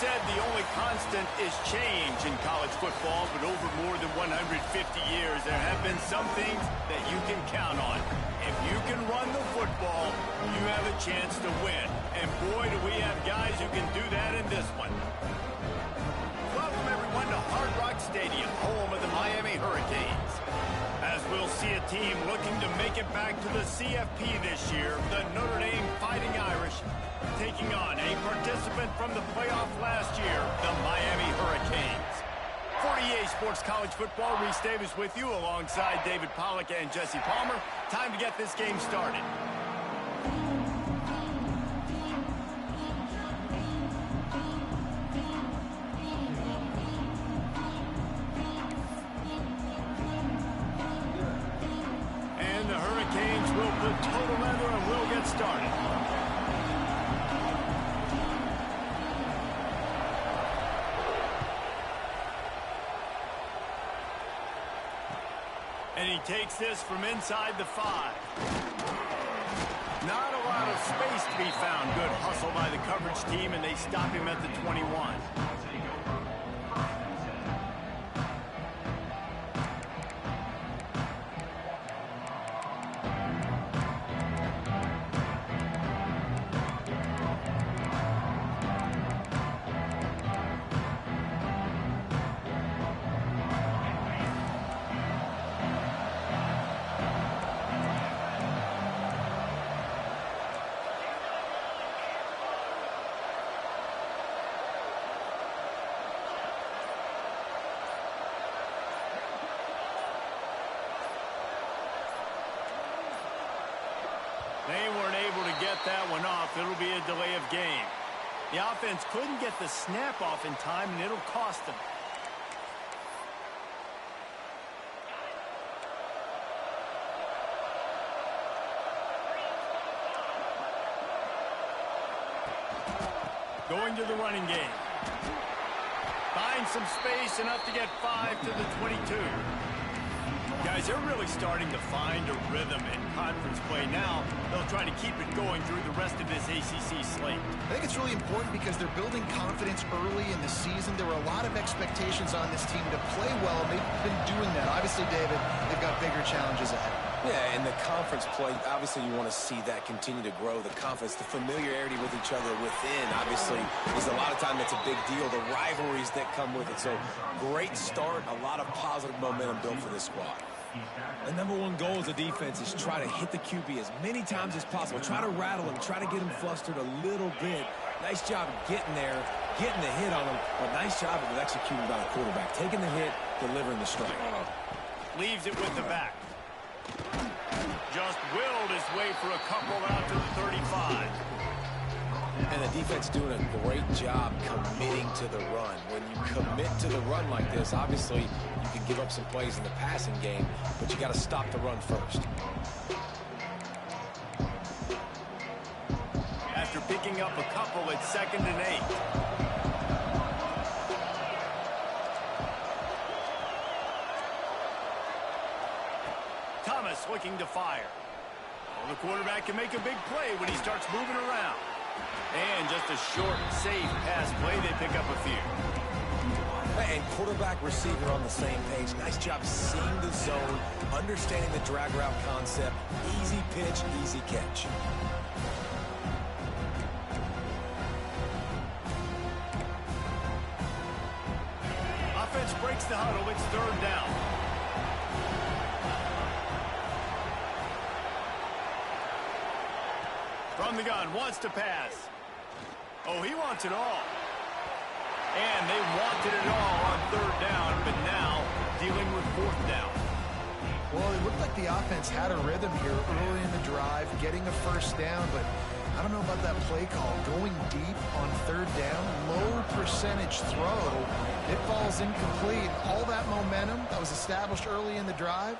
said the only constant is change in college football, but over more than 150 years, there have been some things that you can count on. If you can run the football, you have a chance to win. And boy, do we have guys who can do that in this one. Welcome, everyone, to Hard Rock Stadium, home of the Miami Hurricanes. As we'll see a team looking to make it back to the CFP this year, the Notre Dame Fighting Irish, taking on a participant from the playoff last year, the Miami Hurricanes. 48 Sports College Football, Reese Davis with you alongside David Pollack and Jesse Palmer. Time to get this game started. And the Hurricanes will put total leather and we'll get started. And he takes this from inside the 5. Not a lot of space to be found. Good hustle by the coverage team, and they stop him at the 21. They weren't able to get that one off. It'll be a delay of game. The offense couldn't get the snap off in time, and it'll cost them. Going to the running game. Finds some space, enough to get 5 to the 22. Guys, they're really starting to find a rhythm in conference play now. They'll try to keep it going through the rest of this ACC slate. I think it's really important because they're building confidence early in the season. There were a lot of expectations on this team to play well, and they've been doing that. Obviously, David, they've got bigger challenges ahead. Yeah, in the conference play, obviously you want to see that continue to grow. The confidence, the familiarity with each other within, obviously, is a lot of time that's a big deal. The rivalries that come with it. So, great start, a lot of positive momentum built for this squad. The number one goal as a defense is try to hit the QB as many times as possible. Try to rattle him, try to get him flustered a little bit. Nice job getting there, getting the hit on him, but nice job of executing by the quarterback. Taking the hit, delivering the strike. Leaves it with the back. Just willed his way for a couple out to the 35. And the defense doing a great job committing to the run. When you commit to the run like this, obviously you can give up some plays in the passing game, but you got to stop the run first. After picking up a couple, it's 2nd and 8. Thomas looking to fire. Well, the quarterback can make a big play when he starts moving around. And just a short, safe pass play, they pick up a few. And quarterback, receiver on the same page. Nice job seeing the zone, understanding the drag route concept. Easy pitch, easy catch. Offense breaks the huddle. It's 3rd down. From the gun, wants to pass. Oh, he wants it all. And they wanted it all on 3rd down, but now dealing with 4th down. Well, it looked like the offense had a rhythm here early in the drive, getting a 1st down, but I don't know about that play call. Going deep on 3rd down, low percentage throw. It falls incomplete. All that momentum that was established early in the drive,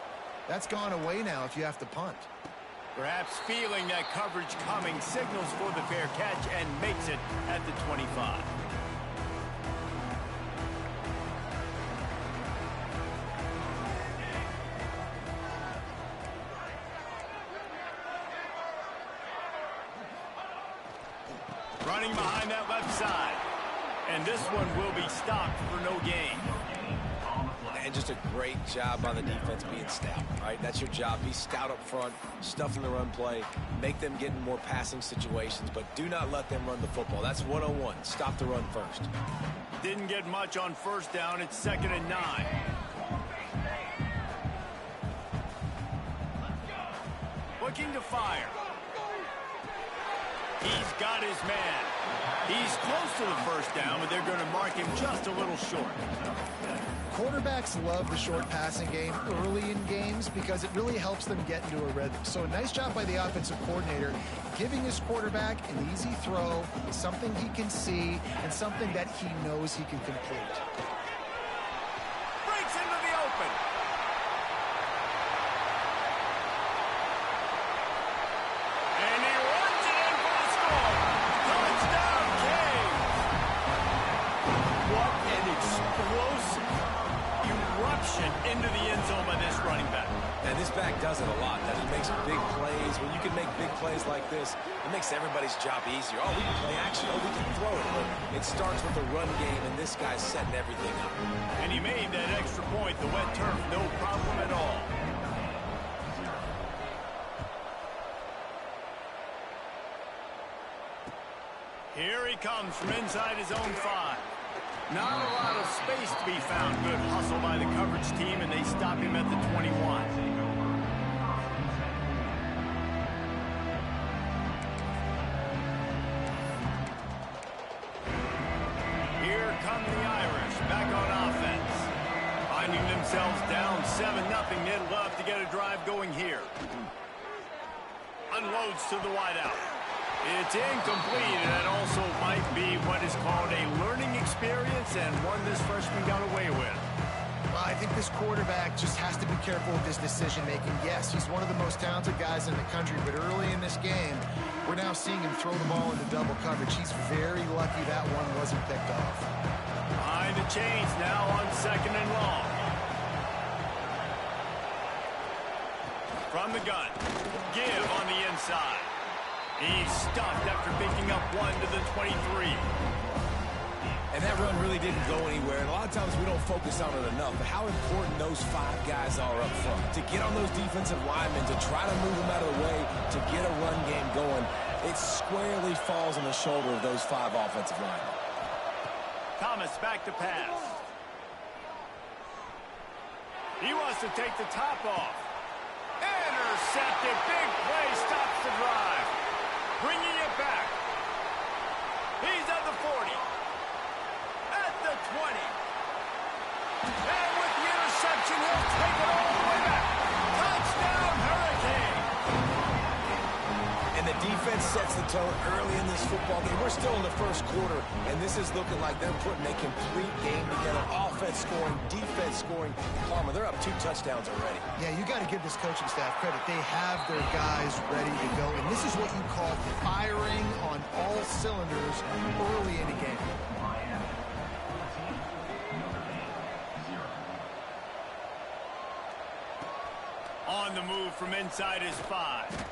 that's gone away now if you have to punt. Perhaps feeling that coverage coming, signals for the fair catch and makes it at the 25. Running behind that left side. And this one will be stopped for no gain. And just a great job by the defense being stout, right? That's your job. Be stout up front, stuff in the run play, make them get in more passing situations, but do not let them run the football. That's 101. Stop the run first. Didn't get much on first down. It's 2nd and 9. Looking to fire. He's got his man. He's close to the first down, but they're going to mark him just a little short. Quarterbacks love the short passing game early in games because it really helps them get into a rhythm. So a nice job by the offensive coordinator giving his quarterback an easy throw, something he can see, and something that he knows he can complete. Breaks into the open. And he runs it in for the score. Touchdown, Canes. What an explosive eruption into the end zone by this running back. And this back does it a lot. That he makes big plays. When you can make big plays like this, it makes everybody's job easier. Oh, we can play action. Oh, we can throw it. But it starts with the run game, and this guy's setting everything up. And he made that extra point, the wet turf, no problem at all. Here he comes from inside his own 5. Not a lot of space to be found. Good hustle by the coverage team, and they stop him at the 21. Here come the Irish, back on offense. Finding themselves down 7-0, they'd love to get a drive going here. Unloads to the wideout. It's incomplete, and that also might be what is called a learning experience and one this freshman got away with. Well, I think this quarterback just has to be careful with his decision-making. Yes, he's one of the most talented guys in the country, but early in this game, we're now seeing him throw the ball into double coverage. He's very lucky that one wasn't picked off. Behind the chains now on 2nd and long. From the gun, give on the inside. He's stuffed after picking up one to the 23. And that run really didn't go anywhere. And a lot of times we don't focus on it enough. But how important those 5 guys are up front. To get on those defensive linemen, to try to move them out of the way, to get a run game going, it squarely falls on the shoulder of those 5 offensive linemen. Thomas back to pass. He wants to take the top off. Intercepted. Big play stops the drive. Bringing it back. He's at the 40. At the 20. And with the interception, he'll take it all the way back. Touchdown, Hurricane. And the defense sets the tone early in this football game. We're still in the first quarter, and this is looking like they're putting a complete game together. Offense scoring, defense scoring. Palmer, they're up 2 touchdowns already. Yeah, you got to give this coaching staff credit. They have their guys ready to go, and this is what you call firing on all cylinders early in a game. On the move from inside his 5.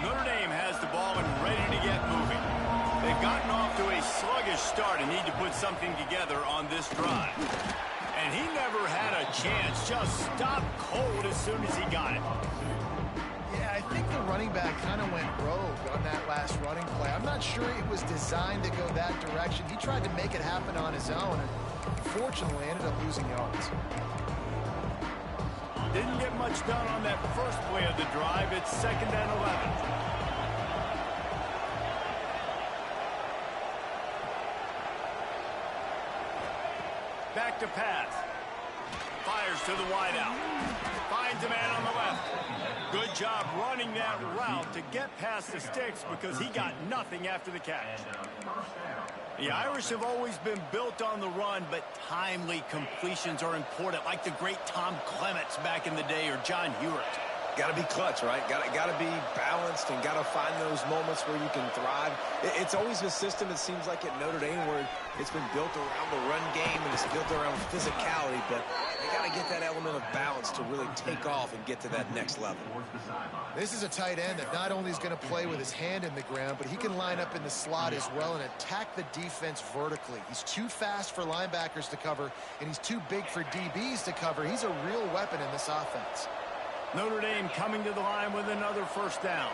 Notre Dame has the ball and ready to get moving. They've gotten off to a sluggish start and need to put something together on this drive. And he never had a chance, just stopped cold as soon as he got it. Yeah, I think the running back kind of went rogue on that last running play. I'm not sure it was designed to go that direction. He tried to make it happen on his own, and unfortunately ended up losing yards. Didn't get much done on that first play of the drive. It's 2nd and 11. Back to pass. Fires to the wideout. Finds a man on the left. Good job running that route to get past the sticks because he got nothing after the catch. The Irish have always been built on the run, but timely completions are important, like the great Tom Clements back in the day or John Hewitt. Got to be clutch, right? Got to be balanced and got to find those moments where you can thrive. It's always a system, it seems like, at Notre Dame where it's been built around the run game and it's built around physicality, but they got to get that element of balance to really take off and get to that next level. This is a tight end that not only is going to play with his hand in the ground, but he can line up in the slot as well and attack the defense vertically. He's too fast for linebackers to cover, and he's too big for DBs to cover. He's a real weapon in this offense. Notre Dame coming to the line with another first down.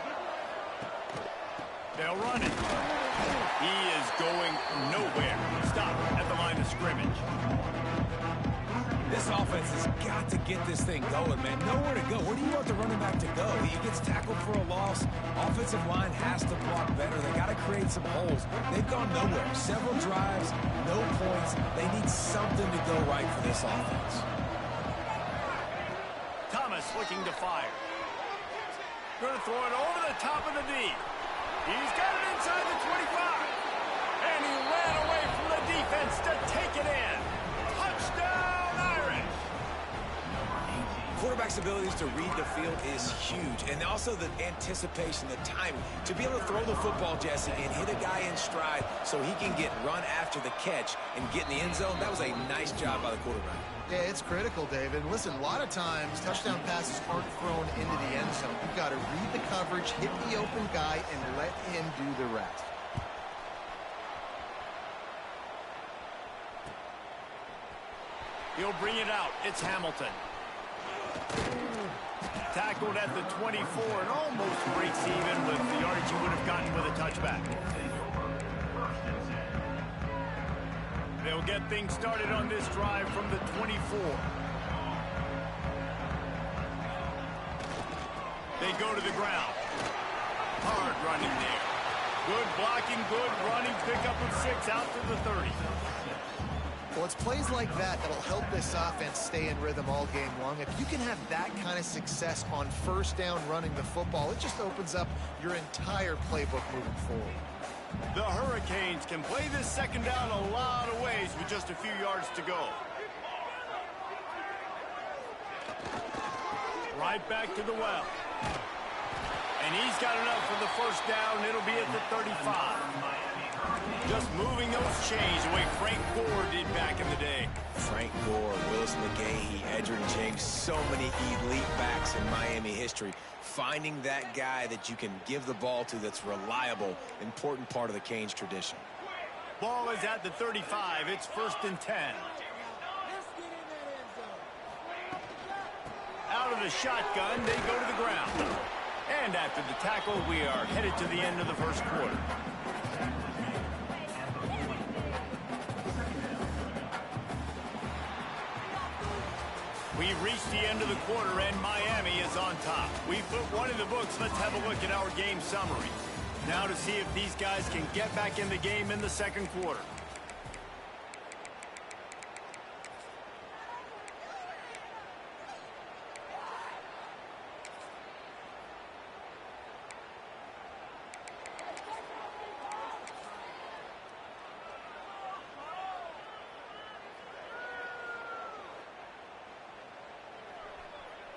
They'll run it. He is going nowhere. Stop at the line of scrimmage. This offense has got to get this thing going, man. Nowhere to go. Where do you want the running back to go? He gets tackled for a loss. Offensive line has to block better. They got to create some holes. They've gone nowhere. Several drives, no points. They need something to go right for this offense. Looking to fire. Going to throw it over the top of the D. He's got it inside the 25. And he ran away from the defense to take it in. Touchdown, Irish. Quarterback's abilities to read the field is huge. And also the anticipation, the timing. To be able to throw the football, Jesse, and hit a guy in stride so he can get run after the catch and get in the end zone, that was a nice job by the quarterback. Yeah, it's critical, David. Listen, a lot of times, touchdown passes aren't thrown into the end zone. You've got to read the coverage, hit the open guy, and let him do the rest. He'll bring it out. It's Hamilton. Tackled at the 24 and almost breaks even with the yardage he would have gotten with a touchback. They'll get things started on this drive from the 24. They go to the ground. Hard running there. Good blocking, good running. Pickup of 6 out to the 30. Well, it's plays like that that'll help this offense stay in rhythm all game long. If you can have that kind of success on first down running the football, it just opens up your entire playbook moving forward. The Hurricanes can play this second down a lot of ways with just a few yards to go. Right back to the well. And he's got enough for the first down. It'll be at the 35. Just moving those chains the way Frank Gore did back in the day. Frank Gore, Willis McGahee, Edgerrin James, so many elite backs in Miami history. Finding that guy that you can give the ball to that's reliable, important part of the Canes tradition. Ball is at the 35. It's 1st and 10. Out of the shotgun, they go to the ground. And after the tackle, we are headed to the end of the first quarter. We've reached the end of the quarter, and Miami is on top. We put one in the books. Let's have a look at our game summary. Now to see if these guys can get back in the game in the second quarter.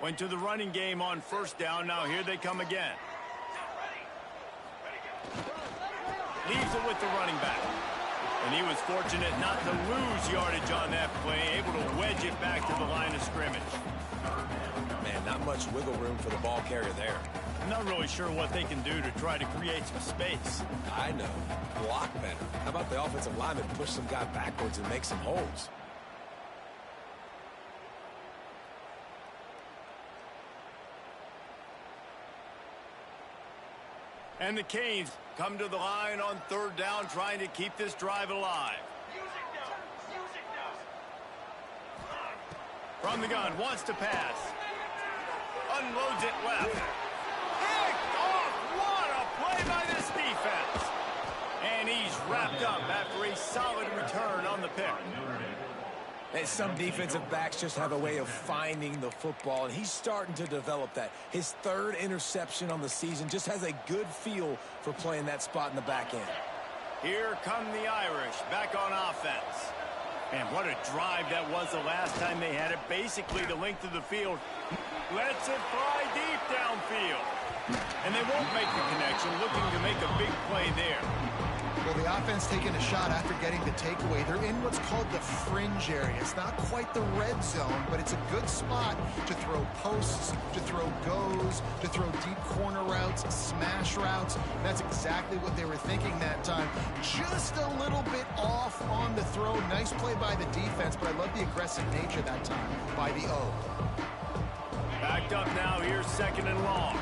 Went to the running game on first down. Now here they come again. Leaves it with the running back. And he was fortunate not to lose yardage on that play. Able to wedge it back to the line of scrimmage. Man, not much wiggle room for the ball carrier there. I'm not really sure what they can do to try to create some space. I know. Block better. How about the offensive lineman push some guy backwards and make some holes? And the Canes come to the line on third down, trying to keep this drive alive. From the gun, wants to pass. Unloads it left. Picked off! What a play by this defense! And he's wrapped up after a solid return on the pick. And some defensive backs just have a way of finding the football, and he's starting to develop that. His third interception on the season, just has a good feel for playing that spot in the back end. Here come the Irish back on offense. And what a drive that was the last time they had it. Basically the length of the field. Lets it fly deep downfield. And they won't make the connection, looking to make a big play there. Well, the offense taking a shot after getting the takeaway. They're in what's called the fringe area. It's not quite the red zone, but it's a good spot to throw posts, to throw goes, to throw deep corner routes, smash routes. And that's exactly what they were thinking that time. Just a little bit off on the throw. Nice play by the defense, but I love the aggressive nature that time by the O. Backed up now, here's 2nd and long.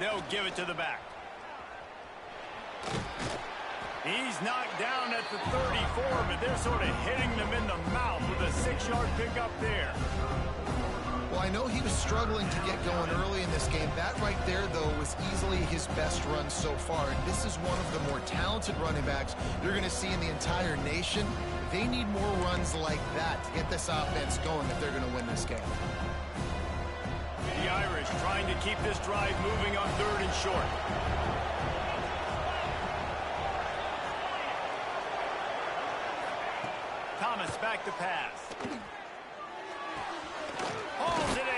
They'll give it to the back. He's knocked down at the 34, but they're sort of hitting them in the mouth with a 6-yard pickup there. Well, I know he was struggling to get going early in this game. That right there, though, was easily his best run so far. And this is one of the more talented running backs you're going to see in the entire nation. They need more runs like that to get this offense going if they're going to win this game. The Irish trying to keep this drive moving on 3rd and short. Thomas back to pass. Hauls it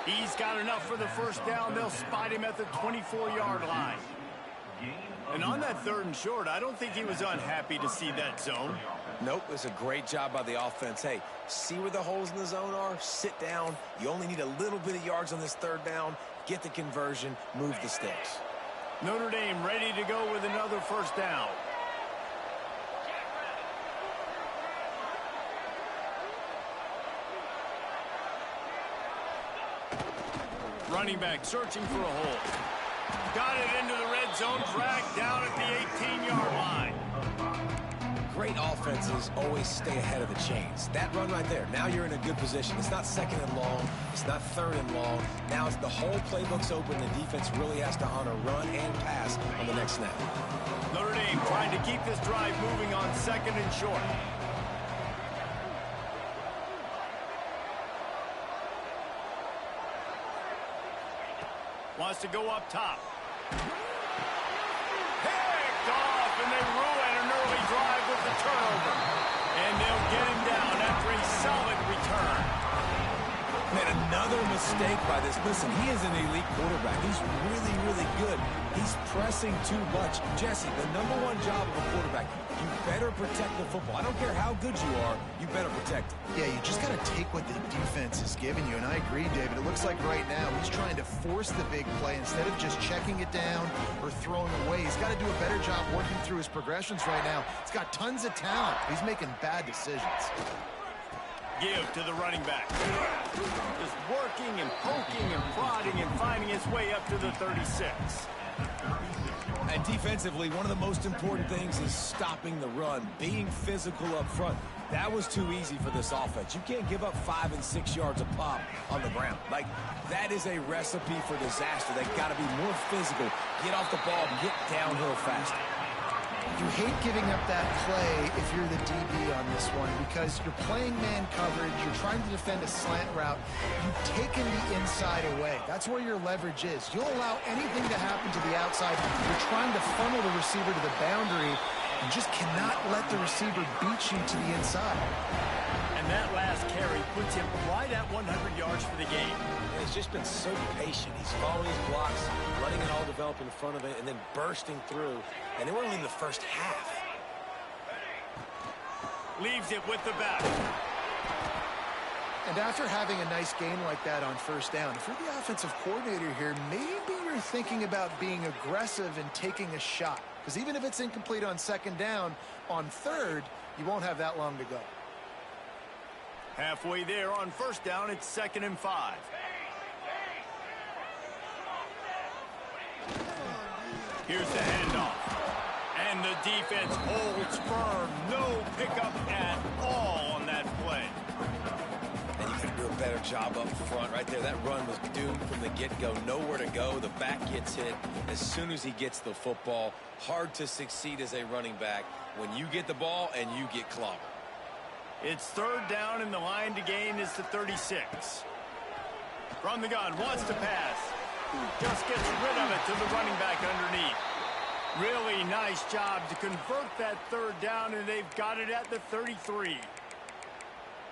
in. He's got enough for the first down. They'll spot him at the 24-yard line. And on that 3rd and short, I don't think he was unhappy to see that zone. Nope, it's a great job by the offense. Hey, see where the holes in the zone are? Sit down. You only need a little bit of yards on this 3rd down. Get the conversion. Move the sticks. Notre Dame ready to go with another first down. Running back searching for a hole. Got it into the red zone, dragged down at the 18-yard line. Great offenses always stay ahead of the chains. That run right there, now you're in a good position. It's not 2nd and long. It's not 3rd and long. Now it's the whole playbook's open. The defense really has to honor run and pass on the next snap. Notre Dame trying to keep this drive moving on 2nd and short. Wants to go up top. Picked off, and they ruin an early drive with the turnover. And they'll get him down after a solid return. Man, another mistake by this. Listen, he is an elite quarterback. He's really, really good. He's pressing too much. Jesse, the #1 job of a quarterback, you better protect the football. I don't care how good you are, you better protect it. Yeah, you just got to take what the defense is giving you. And I agree, David. It looks like right now he's trying to force the big play instead of just checking it down or throwing away. He's got to do a better job working through his progressions right now. He's got tons of talent. He's making bad decisions. Give to the running back. Just working and poking and prodding and finding his way up to the 36. And defensively, one of the most important things is stopping the run, being physical up front. That was too easy for this offense. You can't give up 5 and 6 yards a pop on the ground. Like, that is a recipe for disaster. They've got to be more physical, get off the ball, get downhill faster. You hate giving up that play if you're the DB on this one because you're playing man coverage, you're trying to defend a slant route, you've taken the inside away. That's where your leverage is. You'll allow anything to happen to the outside. You're trying to funnel the receiver to the boundary. You just cannot let the receiver beat you to the inside. And that last carry puts him right at 100 yards for the game. And he's just been so patient. He's following his blocks, letting it all develop in front of it, and then bursting through. And they were only in the first half. Leaves it with the back. And after having a nice gain like that on first down, if you're the offensive coordinator here, maybe you're thinking about being aggressive and taking a shot. Because even if it's incomplete on 2nd down, on 3rd, you won't have that long to go. Halfway there on first down, it's 2nd and 5. Here's the handoff. And the defense holds firm. No pickup at all on that play. And you got to do a better job up front right there. That run was doomed from the get-go. Nowhere to go. The back gets hit as soon as he gets the football. Hard to succeed as a running back when you get the ball and you get clobbered. It's 3rd down, and the line to gain is the 36. From the gun, wants to pass. Just gets rid of it to the running back underneath. Really nice job to convert that third down, and they've got it at the 33.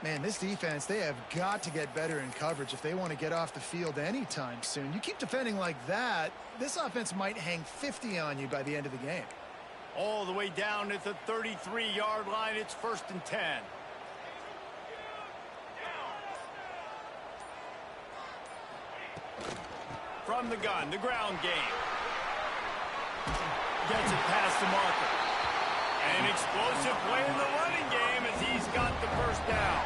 Man, this defense, they have got to get better in coverage if they want to get off the field anytime soon. You keep defending like that, this offense might hang 50 on you by the end of the game. All the way down at the 33-yard line, it's 1st and 10. From the gun, the ground game. Gets it past the marker. An explosive play in the running game as he's got the first down.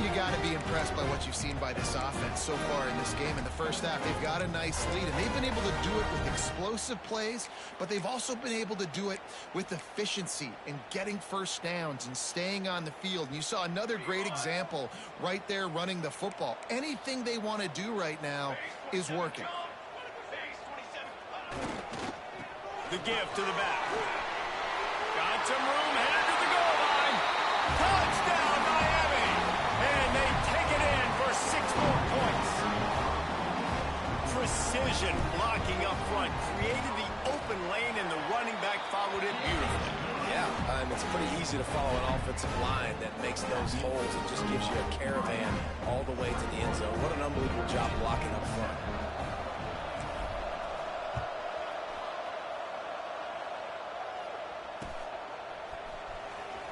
You got to be impressed by what you've seen by this offense so far in this game. In the first half, they've got a nice lead, and they've been able to do it with explosive plays, but they've also been able to do it with efficiency and getting first downs and staying on the field. And you saw another great example right there running the football. Anything they want to do right now is working. The give to the back. Got some room, headed to the goal line. Touchdown, Miami. And they take it in for 6 more points. Precision blocking up front. Created the open lane, and the running back followed it beautifully. Yeah, it's pretty easy to follow an offensive line that makes those holes and just gives you a caravan all the way to the end zone. What an unbelievable job blocking up front.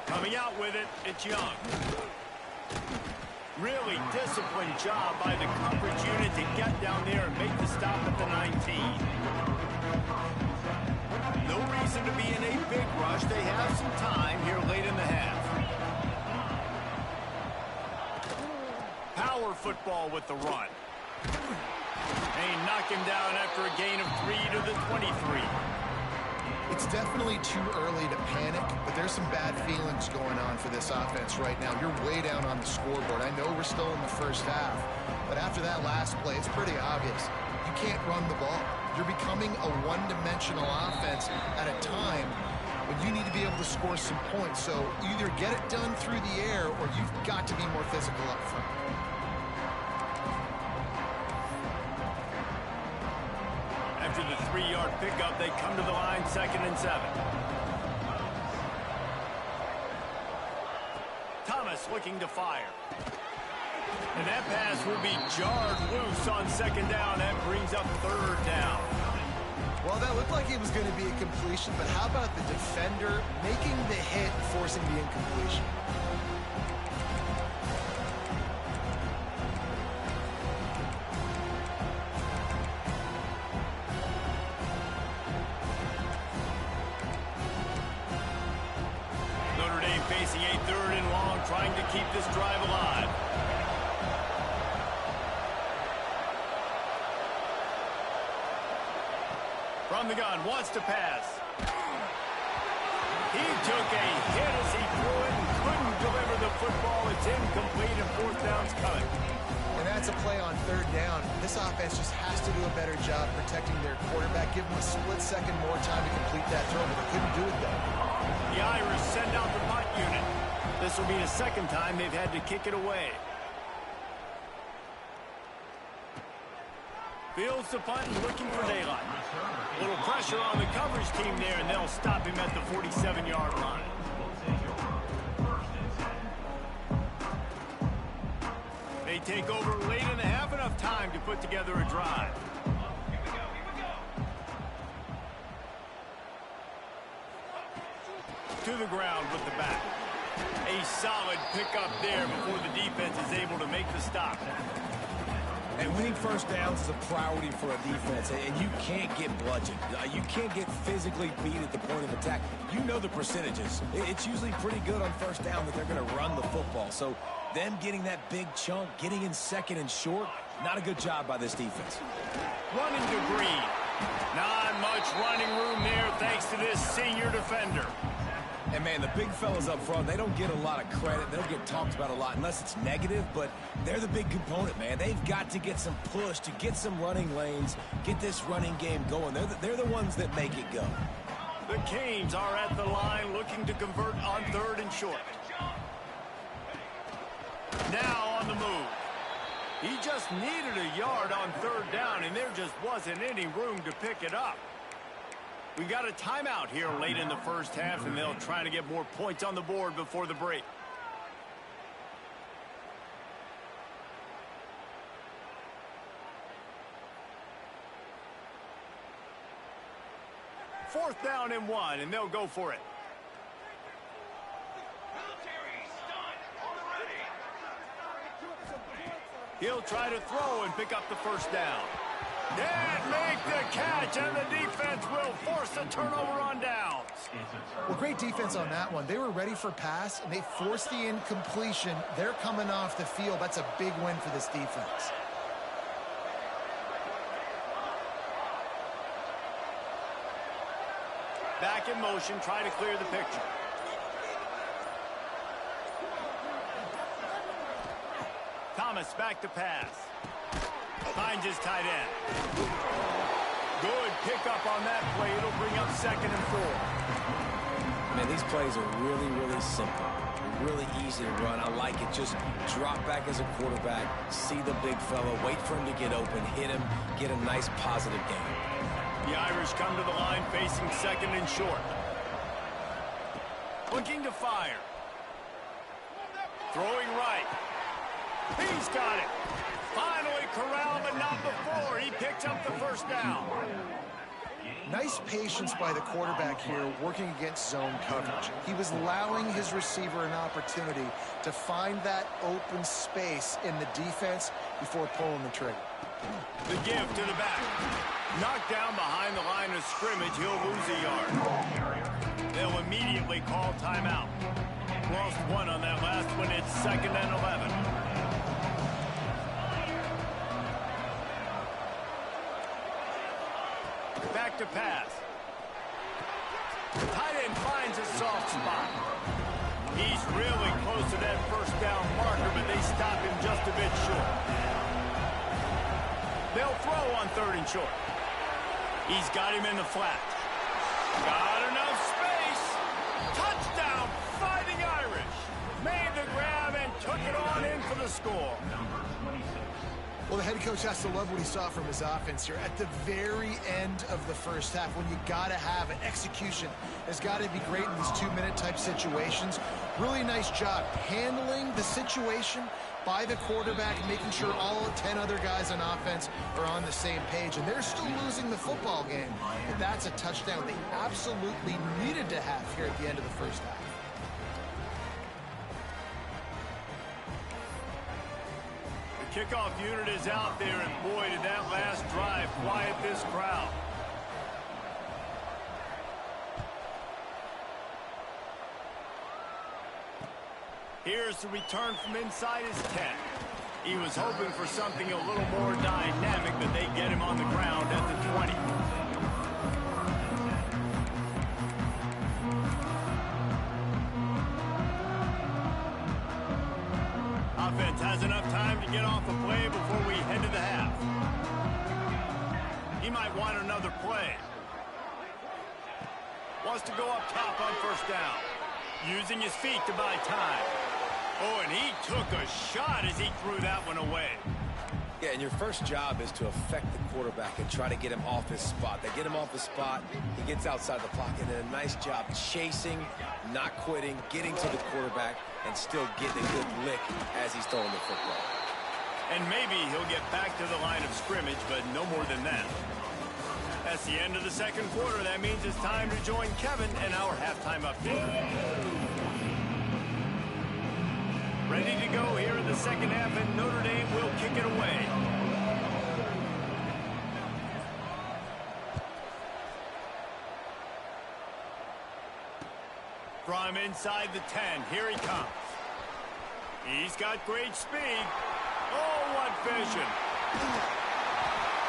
Coming out with it, it's Young. Really disciplined job by the coverage unit to get down there and make the stop at the 19. No reason to be in a big rush. They have some time here late in the half. Power football with the run. They knock him down after a gain of 3 to the 23. It's definitely too early to panic, but there's some bad feelings going on for this offense right now. You're way down on the scoreboard. I know we're still in the first half, but after that last play, it's pretty obvious. You can't run the ball. You're becoming a one-dimensional offense at a time when you need to be able to score some points. So either get it done through the air or you've got to be more physical up front. After the 3-yard pickup, they come to the line, 2nd and 7. Thomas looking to fire. And that pass will be jarred loose on 2nd down. That brings up 3rd down. Well, that looked like it was going to be a completion, but how about the defender making the hit, forcing the incompletion? Notre Dame facing a 3rd and long, trying to keep this drive alive. From the gun, wants to pass. He took a hit as he threw it and couldn't deliver the football. It's incomplete and 4th down's coming. And that's a play on 3rd down. This offense just has to do a better job protecting their quarterback. Give them a split second more time to complete that throw, but they couldn't do it though. The Irish send out the punt unit. This will be the 2nd time they've had to kick it away. Fields the punt and looking for daylight. A little pressure on the coverage team there, and they'll stop him at the 47-yard line. They take over late in the half, enough time to put together a drive. To the ground with the back. A solid pickup there before the defense is able to make the stop. And winning first downs is a priority for a defense, and you can't get bludgeoned. You can't get physically beat at the point of attack. You know the percentages. It's usually pretty good on first down that they're going to run the football. So them getting that big chunk, getting in 2nd and short, not a good job by this defense. Running to Green. Not much running room there thanks to this senior defender. And, man, the big fellas up front, they don't get a lot of credit. They don't get talked about a lot unless it's negative, but they're the big component, man. They've got to get some push to get some running lanes, get this running game going. They're the ones that make it go. The Canes are at the line looking to convert on 3rd and short. Now on the move. He just needed a yard on third down, and there just wasn't any room to pick it up. We got a timeout here late in the first half, and they'll try to get more points on the board before the break. Fourth down and 1, and they'll go for it. He'll try to throw and pick up the first down. Can't make the catch, and the defense will force a turnover on downs. Well, great defense on that one. They were ready for pass, and they forced the incompletion. They're coming off the field. That's a big win for this defense. Back in motion, try to clear the picture. Thomas back to pass. Finds his tight end. Good pickup on that play. It'll bring up 2nd and 4. Man, these plays are really, really simple. Really easy to run. I like it. Just drop back as a quarterback, see the big fella, wait for him to get open, hit him, get a nice positive gain. The Irish come to the line facing 2nd and short. Looking to fire. Throwing right. He's got it. Finally corralled, but not before. He picks up the first down. Nice patience by the quarterback here working against zone coverage. He was allowing his receiver an opportunity to find that open space in the defense before pulling the trigger. The give to the back. Knocked down behind the line of scrimmage. He'll lose a yard. They'll immediately call timeout. Lost one on that last one. It's 2nd and 11. Back to pass. Tight end finds a soft spot. He's really close to that first down marker, but they stop him just a bit short. They'll throw on 3rd and short. He's got him in the flat. Got enough space. Touchdown, Fighting Irish. Made the grab and took it on in for the score. Well, the head coach has to love what he saw from his offense here at the very end of the first half. When you got to have an execution, has got to be great in these 2-minute type situations. Really nice job handling the situation by the quarterback, making sure all 10 other guys on offense are on the same page. And they're still losing the football game, but that's a touchdown they absolutely needed to have here at the end of the first half. Kickoff unit is out there, and boy, did that last drive quiet this crowd. Here's the return from inside his 10. He was hoping for something a little more dynamic, but they get him on the ground at the 20. Offense has enough time to get off a play before we head to the half. He might want another play. Wants to go up top on first down. Using his feet to buy time. Oh, and he took a shot as he threw that one away. Yeah, and your first job is to affect the quarterback and try to get him off his spot. They get him off his spot, he gets outside the pocket, and a nice job chasing, not quitting, getting to the quarterback, and still getting a good lick as he's throwing the football. And maybe he'll get back to the line of scrimmage, but no more than that. That's the end of the second quarter. That means it's time to join Kevin and our halftime update. Ready to go here in the second half, and Notre Dame will kick it away. From inside the 10, here he comes. He's got great speed. Oh, what vision.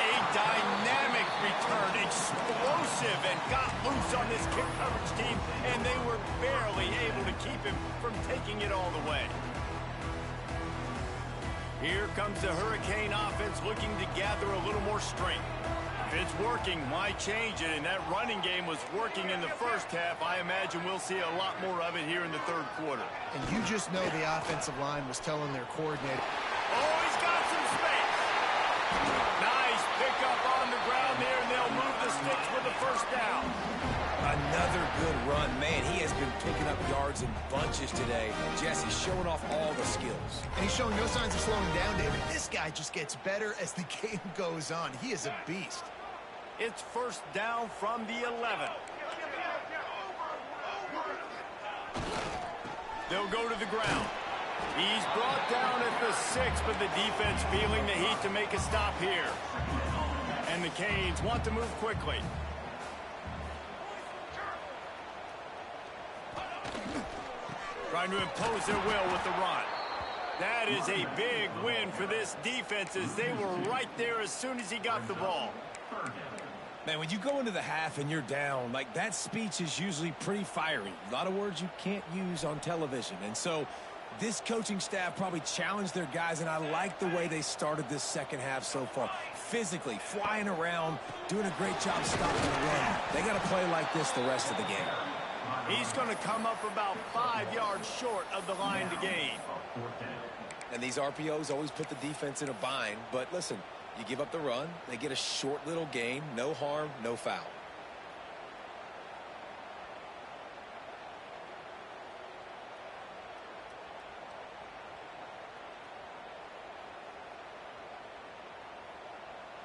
A dynamic return, explosive, and got loose on this kick coverage team, and they were barely able to keep him from taking it all the way. Here comes the Hurricane offense looking to gather a little more strength. If it's working, why change it? And that running game was working in the first half. I imagine we'll see a lot more of it here in the third quarter. And you just know the offensive line was telling their coordinator. Oh, he's got some space. Nice pickup on the ground there, and they'll move the sticks with a first down. Another good run. Man, he has been picking up yards in bunches today. Jesse's showing off all the skills. And he's showing no signs of slowing down, David. This guy just gets better as the game goes on. He is a beast. It's first down from the 11. They'll go to the ground. He's brought down at the 6, but the defense feeling the heat to make a stop here. And the Canes want to move quickly. Trying to impose their will with the run. That is a big win for this defense as they were right there as soon as he got the ball. Man, when you go into the half and you're down, like that speech is usually pretty fiery. A lot of words you can't use on television. And so this coaching staff probably challenged their guys, and I like the way they started this second half so far. Physically, flying around, doing a great job stopping the run. They got to play like this the rest of the game. He's going to come up about 5 yards short of the line to gain. And these RPOs always put the defense in a bind. But listen, you give up the run, they get a short little gain, no harm, no foul.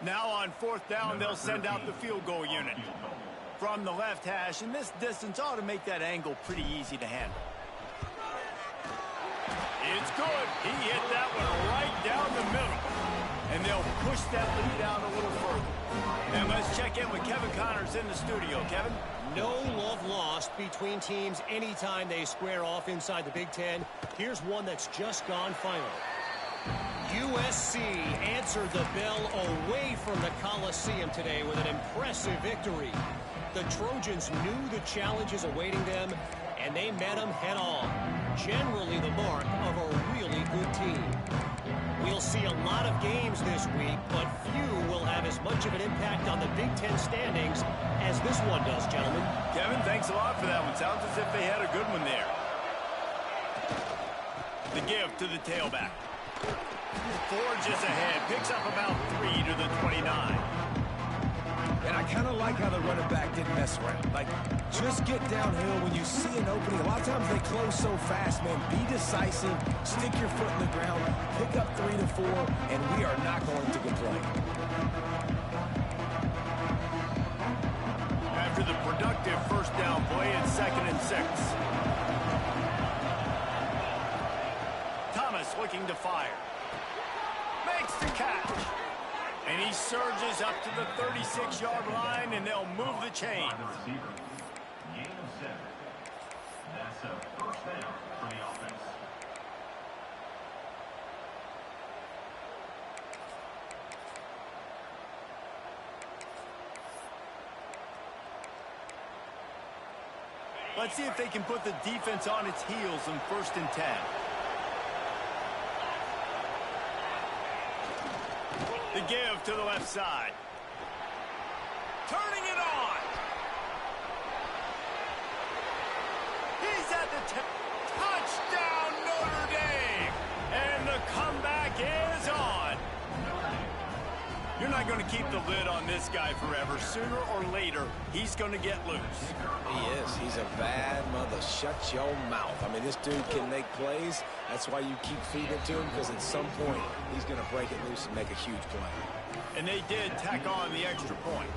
Now on fourth down, they'll send out the field goal unit. From the left hash, and this distance ought to make that angle pretty easy to handle. It's good. He hit that one right down the middle. And they'll push that lead out a little further. And let's check in with Kevin Connors in the studio. Kevin? No love lost between teams anytime they square off inside the Big Ten. Here's one that's just gone final. USC answered the bell away from the Coliseum today with an impressive victory. The Trojans knew the challenges awaiting them, and they met them head-on. Generally the mark of a really good team. We'll see a lot of games this week, but few will have as much of an impact on the Big Ten standings as this one does, gentlemen. Kevin, thanks a lot for that one. Sounds as if they had a good one there. The give to the tailback. Forges ahead, picks up about 3 to the 29. And I kind of like how the running back didn't mess around. Like, just get downhill when you see an opening. A lot of times they close so fast, man. Be decisive, stick your foot in the ground, pick up 3 to 4, and we are not going to complain. After the productive first down play, it's 2nd and 6. Thomas looking to fire. Makes the catch. And he surges up to the 36-yard line, and they'll move the chain. That's a first down for the offense. Let's see if they can put the defense on its heels in 1st and 10. The give to the left side. Turning it on. He's at the touchdown, Notre Dame. And the comeback is on. You're not going to keep the lid on this guy forever. Sooner or later, he's going to get loose. He is. He's a bad mother. Shut your mouth. I mean, this dude can make plays. That's why you keep feeding it to him, because at some point, he's going to break it loose and make a huge play. And they did tack on the extra point.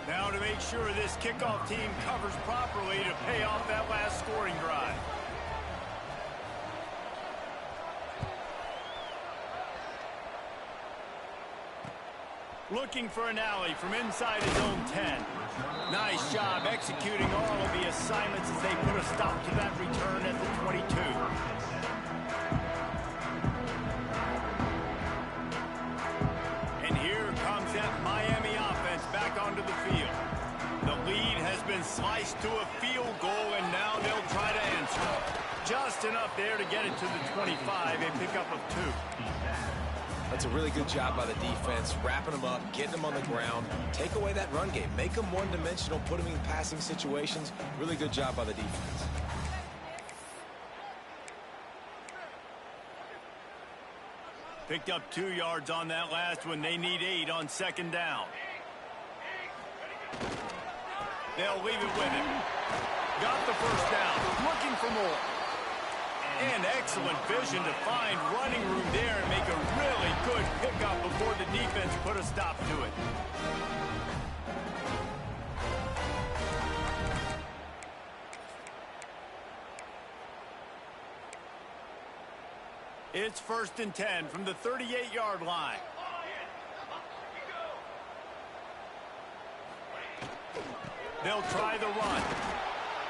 Now to make sure this kickoff team covers properly to pay off that last scoring drive. Looking for an alley from inside his own 10. Nice job executing all of the assignments as they put a stop to that return at the 22. And here comes that Miami offense back onto the field. The lead has been sliced to a field goal, and now they'll try to answer. Just enough there to get it to the 25, a pickup of 2. That's a really good job by the defense, wrapping them up, getting them on the ground, take away that run game, make them one-dimensional, put them in passing situations. Really good job by the defense. Picked up 2 yards on that last one. They need 8 on second down. They'll leave it with him. Got the first down. Looking for more. And excellent vision to find running room there and make a really good pickup before the defense put a stop to it. It's 1st and 10 from the 38-yard line. They'll try the run.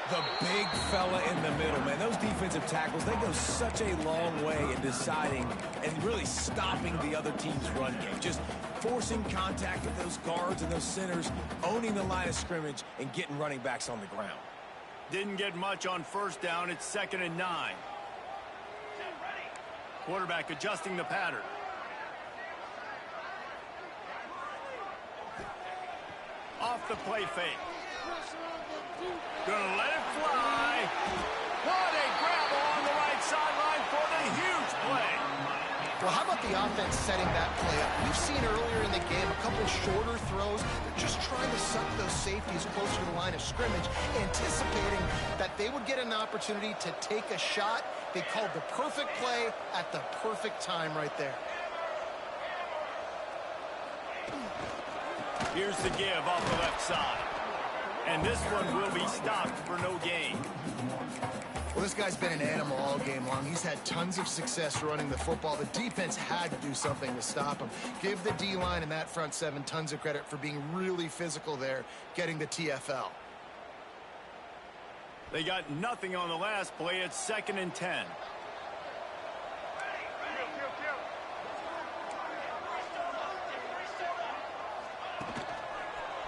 The big fella in the middle, man. Those defensive tackles, they go such a long way in deciding and really stopping the other team's run game. Just forcing contact with those guards and those centers, owning the line of scrimmage, and getting running backs on the ground. Didn't get much on first down. It's 2nd and 9. Quarterback adjusting the pattern. Off the play fake. Gonna let it fly. What a grab along the right sideline for the huge play. Well, how about the offense setting that play up? We've seen earlier in the game a couple shorter throws. They're just trying to suck those safeties closer to the line of scrimmage, anticipating that they would get an opportunity to take a shot. They called the perfect play at the perfect time right there. Here's the give off the left side. And this one will be stopped for no gain. Well, this guy's been an animal all game long. He's had tons of success running the football. The defense had to do something to stop him. Give the D-line and that front seven tons of credit for being really physical there, getting the TFL. They got nothing on the last play. It's 2nd and 10.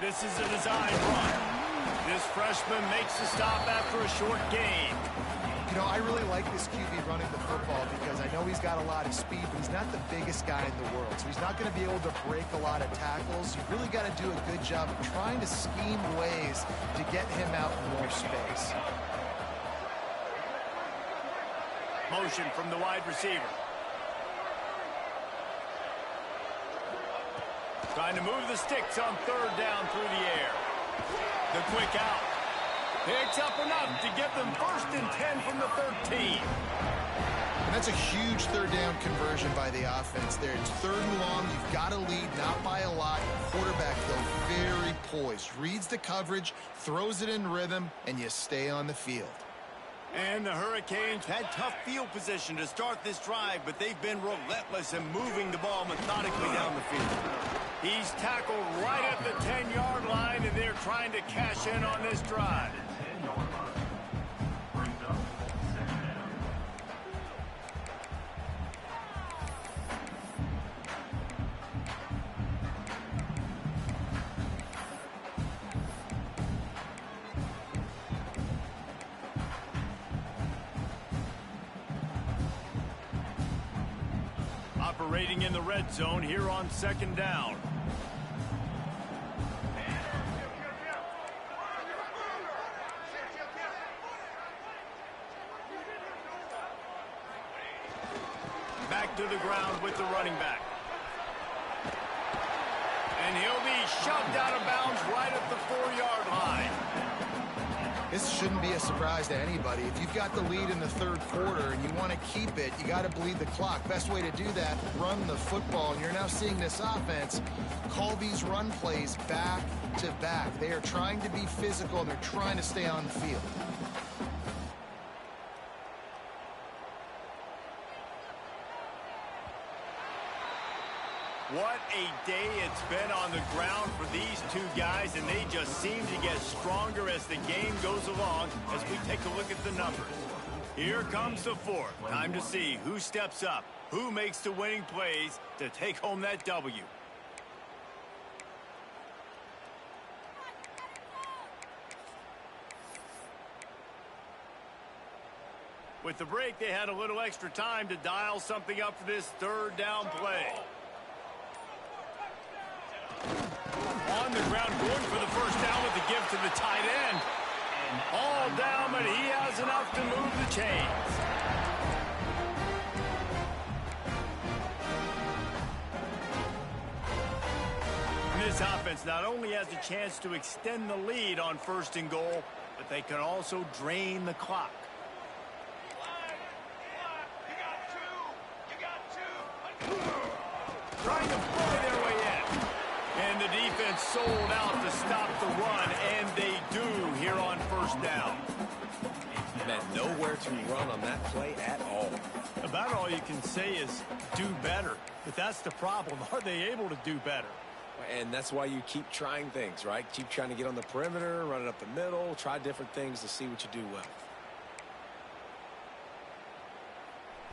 This is a design run. This freshman makes the stop after a short gain. You know, I really like this QB running the football because I know he's got a lot of speed, but he's not the biggest guy in the world. So he's not going to be able to break a lot of tackles. You've really got to do a good job of trying to scheme ways to get him out in more space. Motion from the wide receiver. Trying to move the sticks on 3rd down through the air. The quick out. Picks up enough to get them 1st and 10 from the 13. And that's a huge 3rd down conversion by the offense there. It's 3rd and long. You've got to lead, not by a lot. Quarterback, though, very poised. Reads the coverage, throws it in rhythm, and you stay on the field. And the Hurricanes had tough field position to start this drive, but they've been relentless in moving the ball methodically down the field. He's tackled right at the 10-yard line, and they're trying to cash in on this drive. Operating in the red zone here on 2nd down. Back to the ground with the running back. And he'll be shoved out of bounds right at the 4-yard line. This shouldn't be a surprise to anybody. If you've got the lead in the 3rd quarter and you want to keep it, you got to bleed the clock. Best way to do that, run the football. And you're now seeing this offense call these run plays back to back. They are trying to be physical, and they're trying to stay on the field. What a day it's been on the ground for these two guys, and they just seem to get stronger as the game goes along as we take a look at the numbers. Here comes the 4th. Time to see who steps up, who makes the winning plays to take home that W. With the break, they had a little extra time to dial something up for this 3rd down play. On the ground, going for the first down with the give to the tight end. All down, but he has enough to move the chains. This offense not only has a chance to extend the lead on 1st and goal, but they can also drain the clock. Trying to bully their way in. And the defense sold out to stop the run, and they do here on 1st down. Man, nowhere to run on that play at all. About all you can say is do better. But that's the problem. Are they able to do better? And that's why you keep trying things, right? Keep trying to get on the perimeter, run it up the middle, try different things to see what you do well.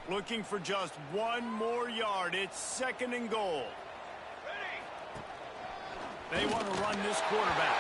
Looking for just 1 more yard. It's 2nd and goal. They want to run this quarterback.